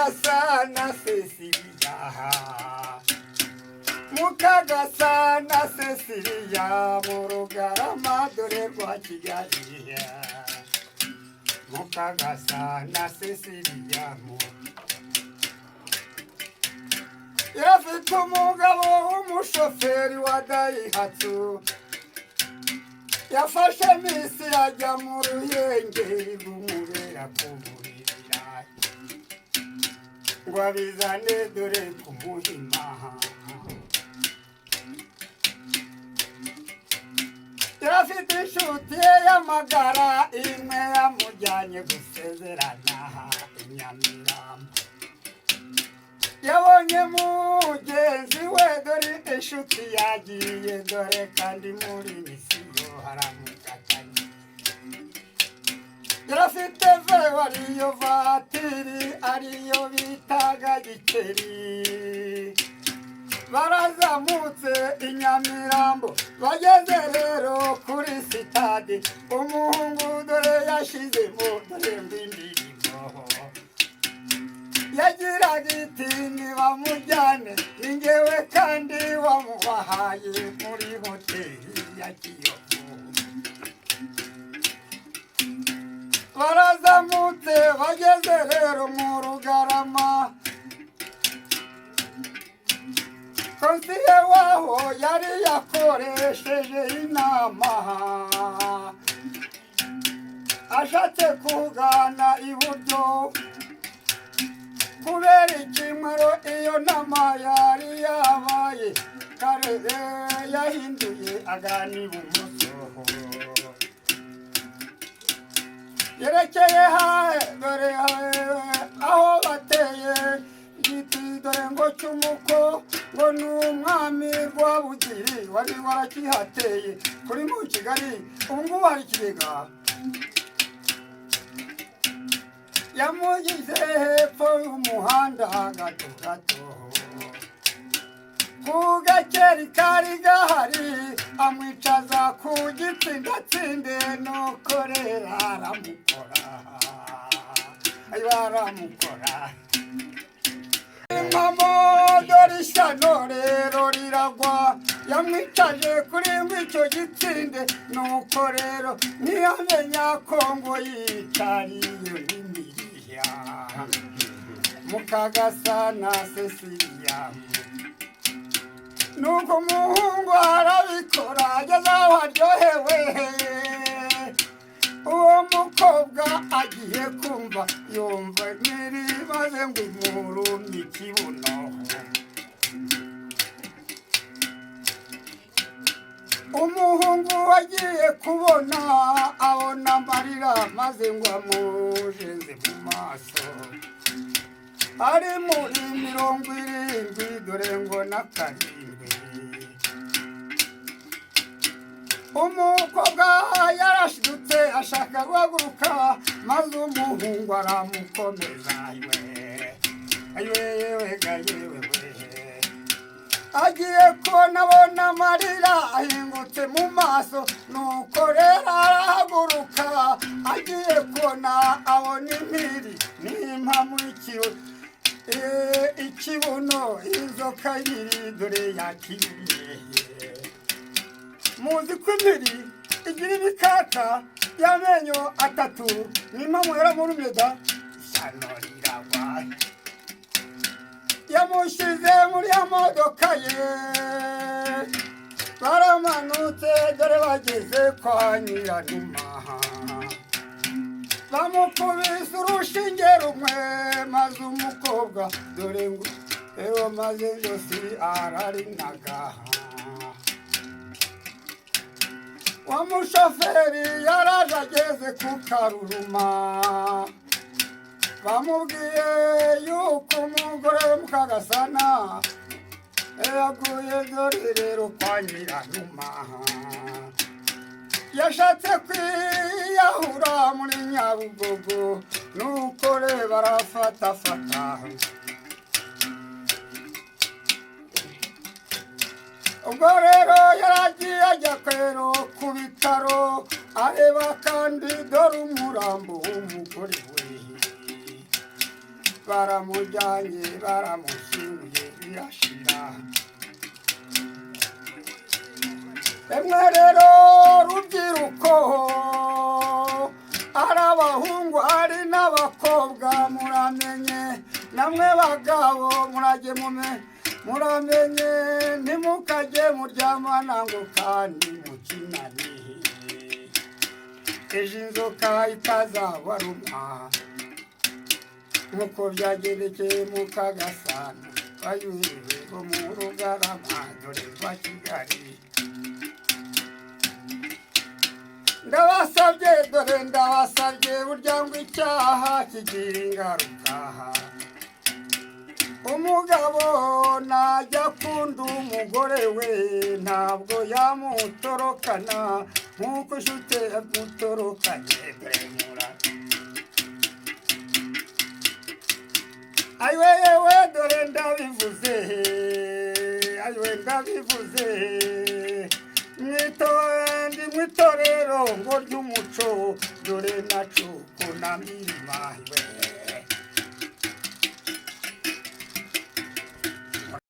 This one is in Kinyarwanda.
Mukagasana Cecilia Mukagasana Cecilia Murugarama dore rwa Kigali Mukagasana Cecilia Yafite umugabo w'umushoferi wa Daihatsu yafashe misi ajya mu Ruhengeri rumubera kumurira ngo abizane dore ku Muhima yafite inshuti ye y'amagara imwe yamujyanye gusezerana i Nyamirambo yabonye mugenzi we dore inshuti yagiye dore kandi muri misiyo haramukatanye yarafite vewe ariyo vatiri ariyo bitaga Gikeri barazamutse i Nyamirambo bageze rero kuri sitade umuhungu dore yashizemo dore indirimbo yagiraga iti nibamujyane ningewe kandi wamubahaye muri hoteli ya Kiyovu barazamutse bageze rero mu Rugarama konsiye waho yari yakoresheje inama ashatse kugana iburyo kubera ikimero iyo nama yari yabaye kare yahinduye agana ibumoso yerekeye dore aho bateye igiti dore ngo cy'umuko ngo ni umwami Rwabugiri wari warakihateye kuri mu Kigali ubu ngubu hari ikigega yamugize hepfo y'umuhanda gato gato ku Gakeri kari gahari amwicaza ku gitsindatsinde nuko rero aramukora baramukora impamo dore ishyano rero riragwa yamwicaje kuri icyo gitsinde nuko rero ntiyamenya ko ngo yicariye n'imiriya Mukagasana Cecilia nuko umuhungu arabikora ageze aho aryohewe uwo mukobwa agiye kumva yumva niri maze ngo imurumye ikibuno umuhungu wagiye kubona abona amarira maze ngo amujenze mu maso ari muri 70 dore ngo n'akarindwi umukobwa yarashidutse ashaka guhaguruka maze umuhungu aramukomeza yewe agiye kubona abona amarira ahingutse mu maso nuko rero arahaguruka agiye kubona abona impiri n'impamu ikibuno inzoka yiri dore yakiriye muzi ko impiri igira ibikaka y'amenyo atatu n'impamu yaramurumye da ishyano riragwa yamushize muri ya modoka ye baramanutse dore bageze kwa Nyiranuma bamukubise urushinge rumwe maze umukobwa dore ngo ewe maze yose ararinaga wa mushoferi yaraje ageze ku Karuruma bamubwiye yuko umugore we Mukagasana yaguye dore rero kwa Nyiranuma yashatse kwiyahura muri Nyabugogo nuko rero barafatafata ubwo rero yaragiye ajya kwero ku bitaro areba kandi dore umurambo w'umugore we baramujyanye baramushyinguye birashira emwe rero rubyiruko ari abahungu ari n'abakobwa muramenye namwe bagabo murajye muramenye ntimukajye muryamana ngo kandi mukinane ejo inzoka itazabaruma nk'uko byagendekeye mu Kagasana bayuhiwe bo mu Rugarama dore rwa Kigali ndabasabye dore ndabasabye burya ngo icyaha kigira ingaruka umugabo najya akunda umugore we ntabwo yamutorokana nk'uko nshuti yamutorokanye bremura ayiwe yewe dore ndabivuze ayiwe ndabivuze mwitorero ngo ry'umuco dore naco kunamira iwe